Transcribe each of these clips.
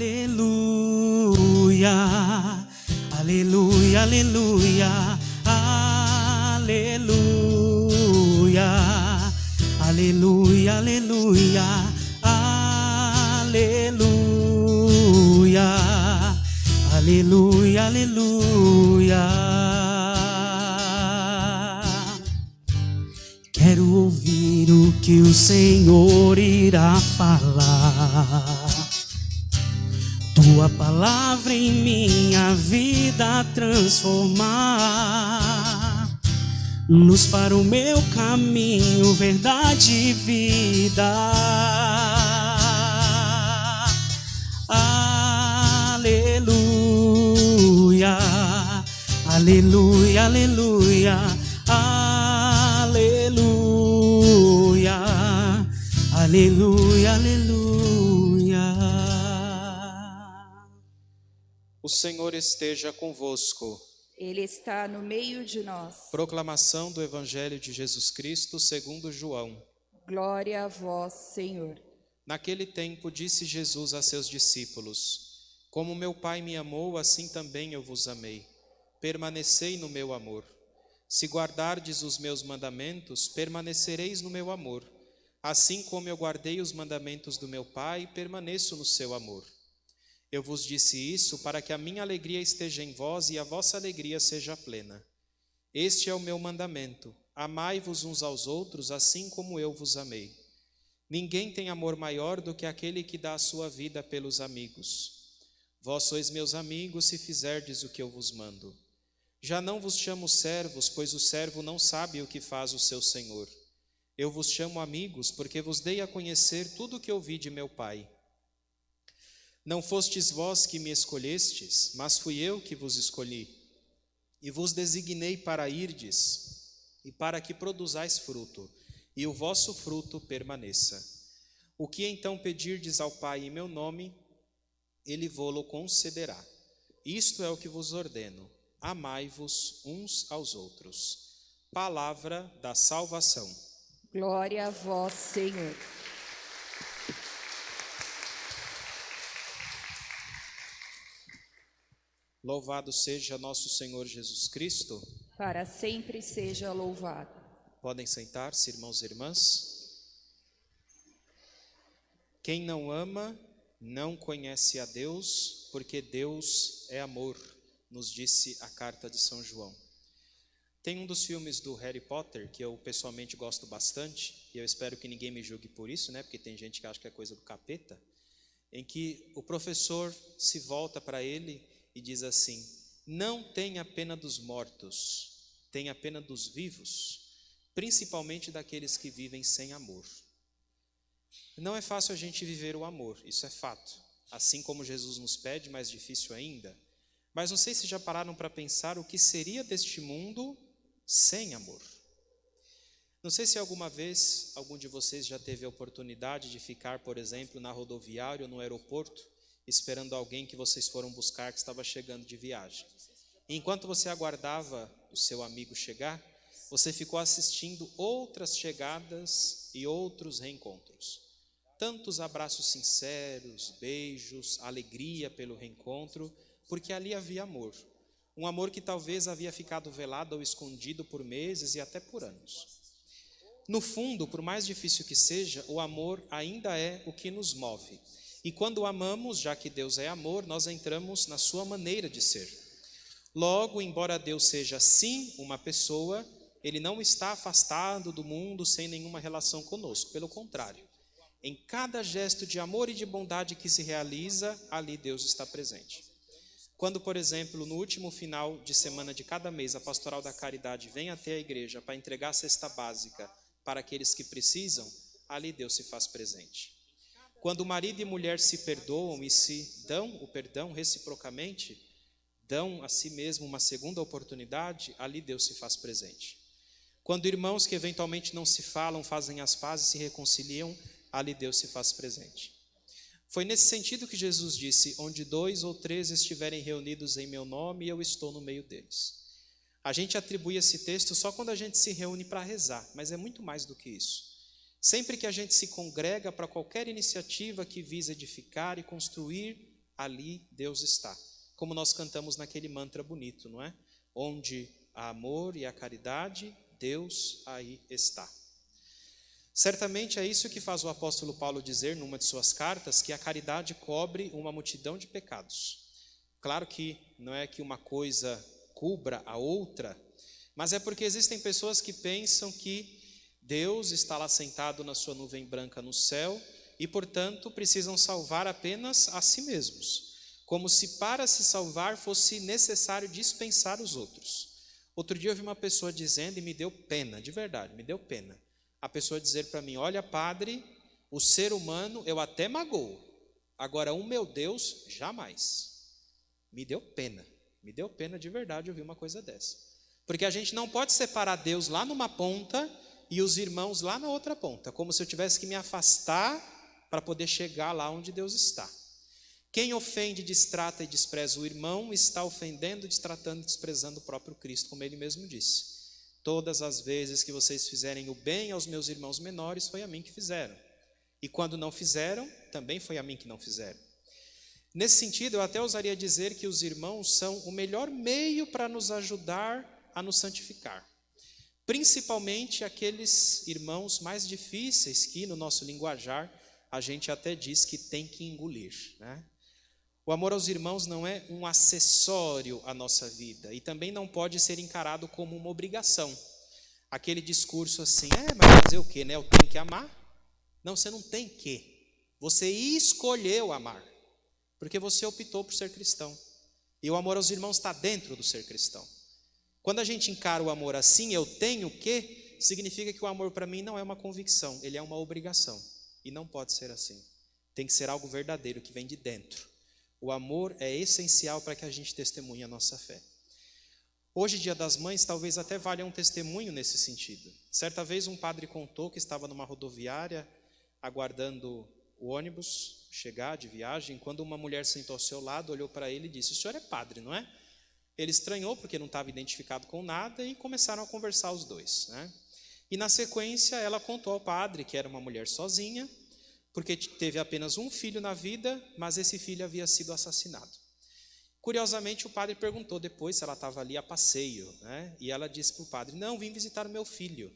Aleluia, aleluia, aleluia, aleluia, aleluia, aleluia, aleluia, aleluia, aleluia. Quero ouvir o que o Senhor irá falar. Tua palavra em minha vida transformar. Luz para o meu caminho, verdade e vida. Aleluia, aleluia, aleluia, aleluia, aleluia, aleluia. O Senhor esteja convosco. Ele está no meio de nós. Proclamação do Evangelho de Jesus Cristo segundo João. Glória a vós, Senhor. Naquele tempo disse Jesus a seus discípulos: Como meu Pai me amou, assim também eu vos amei. Permanecei no meu amor. Se guardardes os meus mandamentos, permanecereis no meu amor. Assim como eu guardei os mandamentos do meu Pai, permaneço no seu amor. Eu vos disse isso para que a minha alegria esteja em vós e a vossa alegria seja plena. Este é o meu mandamento: amai-vos uns aos outros, assim como eu vos amei. Ninguém tem amor maior do que aquele que dá a sua vida pelos amigos. Vós sois meus amigos se fizerdes o que eu vos mando. Já não vos chamo servos, pois o servo não sabe o que faz o seu senhor. Eu vos chamo amigos, porque vos dei a conhecer tudo o que ouvi de meu Pai. Não fostes vós que me escolhestes, mas fui eu que vos escolhi, e vos designei para irdes, e para que produzais fruto, e o vosso fruto permaneça. O que então pedirdes ao Pai em meu nome, Ele vô-lo concederá. Isto é o que vos ordeno: amai-vos uns aos outros. Palavra da salvação. Glória a vós, Senhor. Louvado seja nosso Senhor Jesus Cristo. Para sempre seja louvado. Podem sentar-se, irmãos e irmãs. Quem não ama, não conhece a Deus, porque Deus é amor, nos disse a carta de São João. Tem um dos filmes do Harry Potter, que eu pessoalmente gosto bastante, e eu espero que ninguém me julgue por isso, né? Porque tem gente que acha que é coisa do capeta, em que o professor se volta para ele e diz assim: não tenha pena dos mortos, tenha pena dos vivos, principalmente daqueles que vivem sem amor. Não é fácil a gente viver o amor, isso é fato, assim como Jesus nos pede, mais difícil ainda. Mas não sei se já pararam para pensar o que seria deste mundo sem amor. Não sei se alguma vez algum de vocês já teve a oportunidade de ficar, por exemplo, na rodoviária ou no aeroporto, esperando alguém que vocês foram buscar, que estava chegando de viagem. E enquanto você aguardava o seu amigo chegar, você ficou assistindo outras chegadas e outros reencontros. Tantos abraços sinceros, beijos, alegria pelo reencontro, porque ali havia amor. Um amor que talvez havia ficado velado ou escondido por meses e até por anos. No fundo, por mais difícil que seja, o amor ainda é o que nos move. E quando amamos, já que Deus é amor, nós entramos na sua maneira de ser. Logo, embora Deus seja sim uma pessoa, Ele não está afastado do mundo sem nenhuma relação conosco. Pelo contrário, em cada gesto de amor e de bondade que se realiza, ali Deus está presente. Quando, por exemplo, no último final de semana de cada mês, a Pastoral da Caridade vem até a igreja para entregar a cesta básica para aqueles que precisam, ali Deus se faz presente. Quando marido e mulher se perdoam e se dão o perdão reciprocamente, dão a si mesmo uma segunda oportunidade, ali Deus se faz presente. Quando irmãos que eventualmente não se falam, fazem as pazes e se reconciliam, ali Deus se faz presente. Foi nesse sentido que Jesus disse: onde 2 ou 3 estiverem reunidos em meu nome, eu estou no meio deles. A gente atribui esse texto só quando a gente se reúne para rezar, mas é muito mais do que isso. Sempre que a gente se congrega para qualquer iniciativa que visa edificar e construir ali Deus está. Como nós cantamos naquele mantra bonito, não é? Onde há amor e a caridade, Deus aí está. Certamente é isso que faz o apóstolo Paulo dizer numa de suas cartas, que a caridade cobre uma multidão de pecados. Claro que não é que uma coisa cubra a outra, mas é porque existem pessoas que pensam que Deus está lá sentado na sua nuvem branca no céu e, portanto, precisam salvar apenas a si mesmos, como se para se salvar fosse necessário dispensar os outros. Outro dia eu vi uma pessoa dizendo, e me deu pena, de verdade, me deu pena, a pessoa dizer para mim: olha, padre, o ser humano eu até magoo, agora o meu Deus, jamais. Me deu pena de verdade ouvir uma coisa dessa. Porque a gente não pode separar Deus lá numa ponta e os irmãos lá na outra ponta, como se eu tivesse que me afastar para poder chegar lá onde Deus está. Quem ofende, distrata e despreza o irmão, está ofendendo, distratando e desprezando o próprio Cristo, como ele mesmo disse. Todas as vezes que vocês fizerem o bem aos meus irmãos menores, foi a mim que fizeram. E quando não fizeram, também foi a mim que não fizeram. Nesse sentido, eu até ousaria dizer que os irmãos são o melhor meio para nos ajudar a nos santificar. Principalmente aqueles irmãos mais difíceis que, no nosso linguajar, a gente até diz que tem que engolir, né? O amor aos irmãos não é um acessório à nossa vida e também não pode ser encarado como uma obrigação. Aquele discurso assim, mas fazer o quê, né? Eu tenho que amar? Não, você não tem que. Você escolheu amar, porque você optou por ser cristão. E o amor aos irmãos está dentro do ser cristão. Quando a gente encara o amor assim, eu tenho que, significa que o amor para mim não é uma convicção, ele é uma obrigação. E não pode ser assim. Tem que ser algo verdadeiro, que vem de dentro. O amor é essencial para que a gente testemunhe a nossa fé. Hoje, Dia das Mães, talvez até valha um testemunho nesse sentido. Certa vez um padre contou que estava numa rodoviária, aguardando o ônibus chegar de viagem, quando uma mulher sentou ao seu lado, olhou para ele e disse: o senhor é padre, não é? Ele estranhou porque não estava identificado com nada e começaram a conversar os dois, né? E na sequência ela contou ao padre que era uma mulher sozinha, porque teve apenas um filho na vida, mas esse filho havia sido assassinado. Curiosamente, o padre perguntou depois se ela estava ali a passeio, né? E ela disse para o padre: não, vim visitar o meu filho.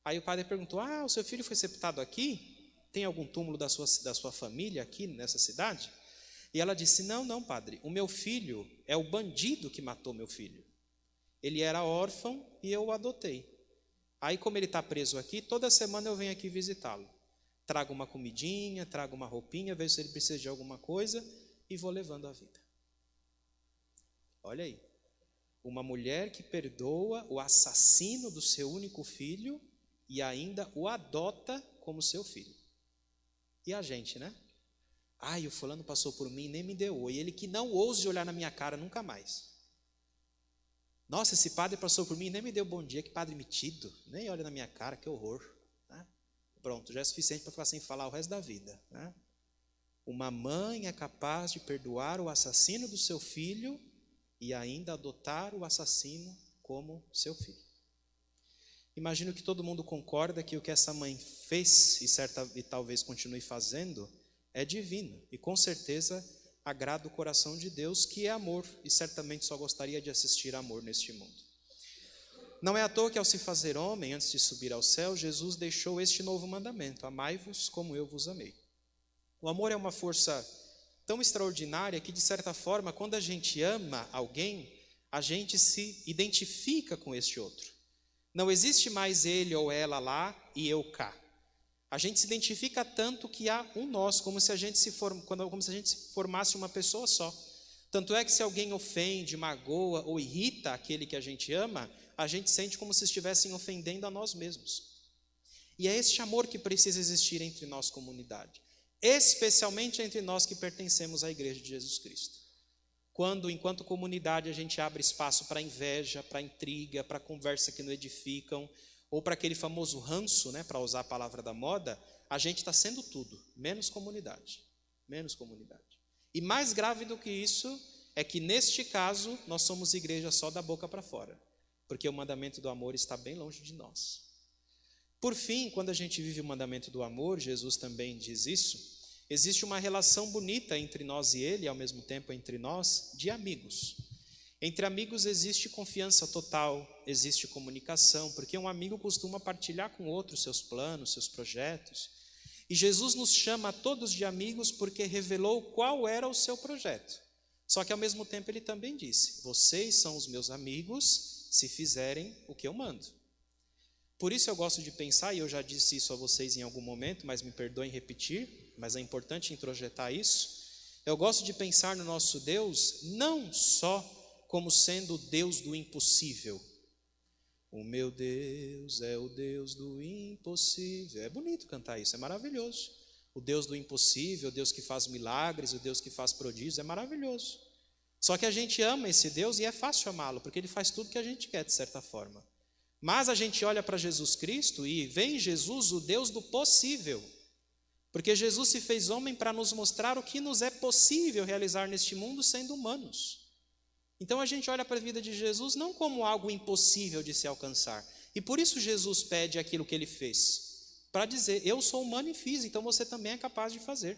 Aí o padre perguntou: o seu filho foi sepultado aqui? Tem algum túmulo da sua família aqui nessa cidade? E ela disse: não, padre, o meu filho é o bandido que matou meu filho. Ele era órfão e eu o adotei. Aí, como ele está preso aqui, toda semana eu venho aqui visitá-lo. Trago uma comidinha, trago uma roupinha, vejo se ele precisa de alguma coisa e vou levando a vida. Olha aí, uma mulher que perdoa o assassino do seu único filho e ainda o adota como seu filho. E a gente, né? O fulano passou por mim e nem me deu oi. Ele que não ouse olhar na minha cara nunca mais. Nossa, esse padre passou por mim e nem me deu bom dia. Que padre metido. Nem olha na minha cara, que horror. Né? Pronto, já é suficiente para ficar sem falar o resto da vida. Né? Uma mãe é capaz de perdoar o assassino do seu filho e ainda adotar o assassino como seu filho. Imagino que todo mundo concorda que o que essa mãe fez e talvez continue fazendo é divino e com certeza agrada o coração de Deus, que é amor e certamente só gostaria de assistir amor neste mundo. Não é à toa que ao se fazer homem, antes de subir ao céu, Jesus deixou este novo mandamento: amai-vos como eu vos amei. O amor é uma força tão extraordinária que, de certa forma, quando a gente ama alguém, a gente se identifica com este outro. Não existe mais ele ou ela lá e eu cá. A gente se identifica tanto que há um nós, como se a gente se formasse uma pessoa só. Tanto é que se alguém ofende, magoa ou irrita aquele que a gente ama, a gente sente como se estivessem ofendendo a nós mesmos. E é este amor que precisa existir entre nós, comunidade. Especialmente entre nós que pertencemos à Igreja de Jesus Cristo. Quando, enquanto comunidade, a gente abre espaço para inveja, para intriga, para conversa que não edificam, ou para aquele famoso ranço, né, para usar a palavra da moda, a gente está sendo tudo, menos comunidade. Menos comunidade. E mais grave do que isso, é que neste caso, nós somos igreja só da boca para fora, porque o mandamento do amor está bem longe de nós. Por fim, quando a gente vive o mandamento do amor, Jesus também diz isso, Existe uma relação bonita entre nós e ele, e ao mesmo tempo entre nós, de amigos. Entre amigos existe confiança total, existe comunicação, porque um amigo costuma partilhar com o outro seus planos, seus projetos. E Jesus nos chama a todos de amigos porque revelou qual era o seu projeto. Só que ao mesmo tempo ele também disse: vocês são os meus amigos se fizerem o que eu mando. Por isso eu gosto de pensar, e eu já disse isso a vocês em algum momento, mas me perdoem repetir, mas é importante introjetar isso. Eu gosto de pensar no nosso Deus não só como sendo o Deus do impossível. O meu Deus é o Deus do impossível. É bonito cantar isso, é maravilhoso. O Deus do impossível, o Deus que faz milagres, o Deus que faz prodígios, é maravilhoso. Só que a gente ama esse Deus e é fácil amá-lo, porque ele faz tudo que a gente quer, de certa forma. Mas a gente olha para Jesus Cristo e vê em Jesus o Deus do possível. Porque Jesus se fez homem para nos mostrar o que nos é possível realizar neste mundo sendo humanos. Então a gente olha para a vida de Jesus não como algo impossível de se alcançar. E por isso Jesus pede aquilo que ele fez, para dizer: eu sou humano e fiz, então você também é capaz de fazer.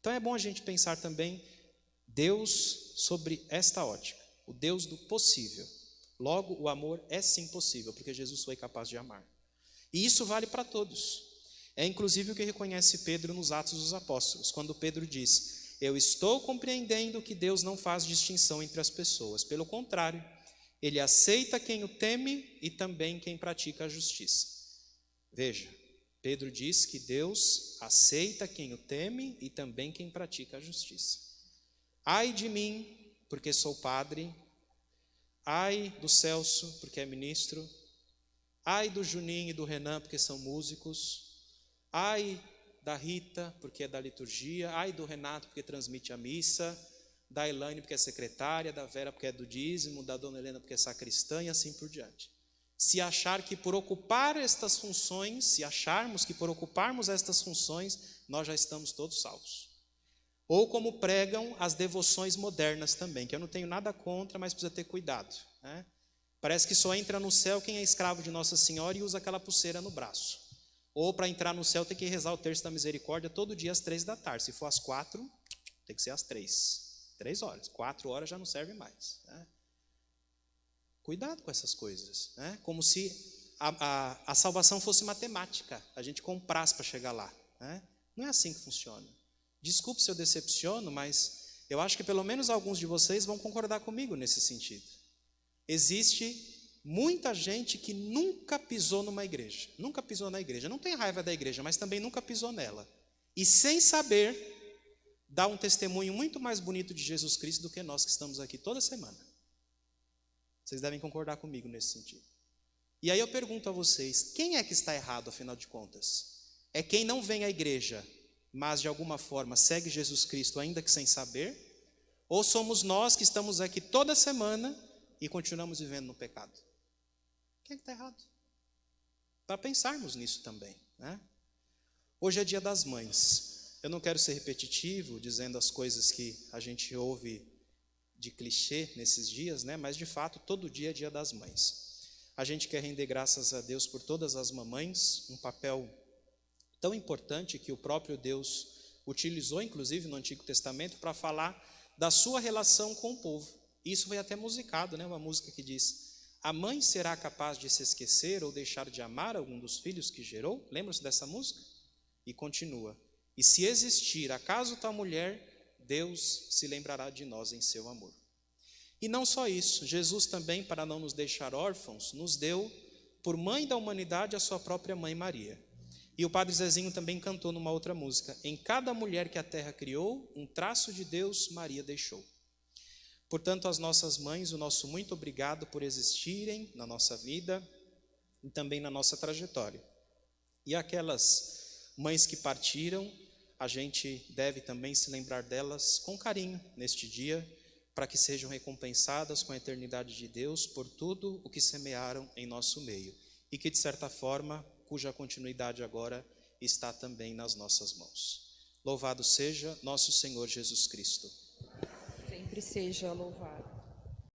Então é bom a gente pensar também Deus sobre esta ótica, o Deus do possível. Logo, o amor é sim possível, porque Jesus foi capaz de amar. E isso vale para todos. É inclusive o que reconhece Pedro nos Atos dos Apóstolos, quando Pedro diz: eu estou compreendendo que Deus não faz distinção entre as pessoas. Pelo contrário, ele aceita quem o teme e também quem pratica a justiça. Veja, Pedro diz que Deus aceita quem o teme e também quem pratica a justiça. Ai de mim, porque sou padre. Ai do Celso, porque é ministro. Ai do Juninho e do Renan, porque são músicos. Ai da Rita, porque é da liturgia. Ai do Renato, porque transmite a missa. Da Elaine, porque é secretária. Da Vera, porque é do dízimo. Da Dona Helena, porque é sacristã, e assim por diante. Se achar que por ocupar estas funções, se acharmos que por ocuparmos estas funções, nós já estamos todos salvos. Ou como pregam as devoções modernas também, que eu não tenho nada contra, mas precisa ter cuidado, né? Parece que só entra no céu quem é escravo de Nossa Senhora e usa aquela pulseira no braço. Ou para entrar no céu tem que rezar o terço da misericórdia todo dia às 3 da tarde. Se for às 4, tem que ser às 3. 3 horas. 4 horas já não serve mais, né? Cuidado com essas coisas, né? Como se a salvação fosse matemática, a gente comprasse para chegar lá, né? Não é assim que funciona. Desculpe se eu decepciono, mas eu acho que pelo menos alguns de vocês vão concordar comigo nesse sentido. Existe muita gente que nunca pisou numa igreja, nunca pisou na igreja, não tem raiva da igreja, mas também nunca pisou nela. E sem saber, dá um testemunho muito mais bonito de Jesus Cristo do que nós que estamos aqui toda semana. Vocês devem concordar comigo nesse sentido. E aí eu pergunto a vocês, quem é que está errado, afinal de contas? É quem não vem à igreja, mas de alguma forma segue Jesus Cristo ainda que sem saber? Ou somos nós que estamos aqui toda semana e continuamos vivendo no pecado? Quem é que está errado? Para pensarmos nisso também, né? Hoje é dia das mães. Eu não quero ser repetitivo, dizendo as coisas que a gente ouve de clichê nesses dias, né? Mas de fato todo dia é dia das mães. A gente quer render graças a Deus por todas as mamães, um papel tão importante que o próprio Deus utilizou, inclusive no Antigo Testamento, para falar da sua relação com o povo. Isso foi até musicado, né? Uma música que diz: a mãe será capaz de se esquecer ou deixar de amar algum dos filhos que gerou? Lembram-se dessa música? E continua: e se existir acaso tal mulher, Deus se lembrará de nós em seu amor. E não só isso, Jesus também, para não nos deixar órfãos, nos deu, por mãe da humanidade, a sua própria mãe Maria. E o Padre Zezinho também cantou numa outra música: em cada mulher que a terra criou, um traço de Deus Maria deixou. Portanto, às nossas mães, o nosso muito obrigado por existirem na nossa vida e também na nossa trajetória. E aquelas mães que partiram, a gente deve também se lembrar delas com carinho neste dia, para que sejam recompensadas com a eternidade de Deus por tudo o que semearam em nosso meio. E que, de certa forma, cuja continuidade agora está também nas nossas mãos. Louvado seja nosso Senhor Jesus Cristo. Sempre seja louvado.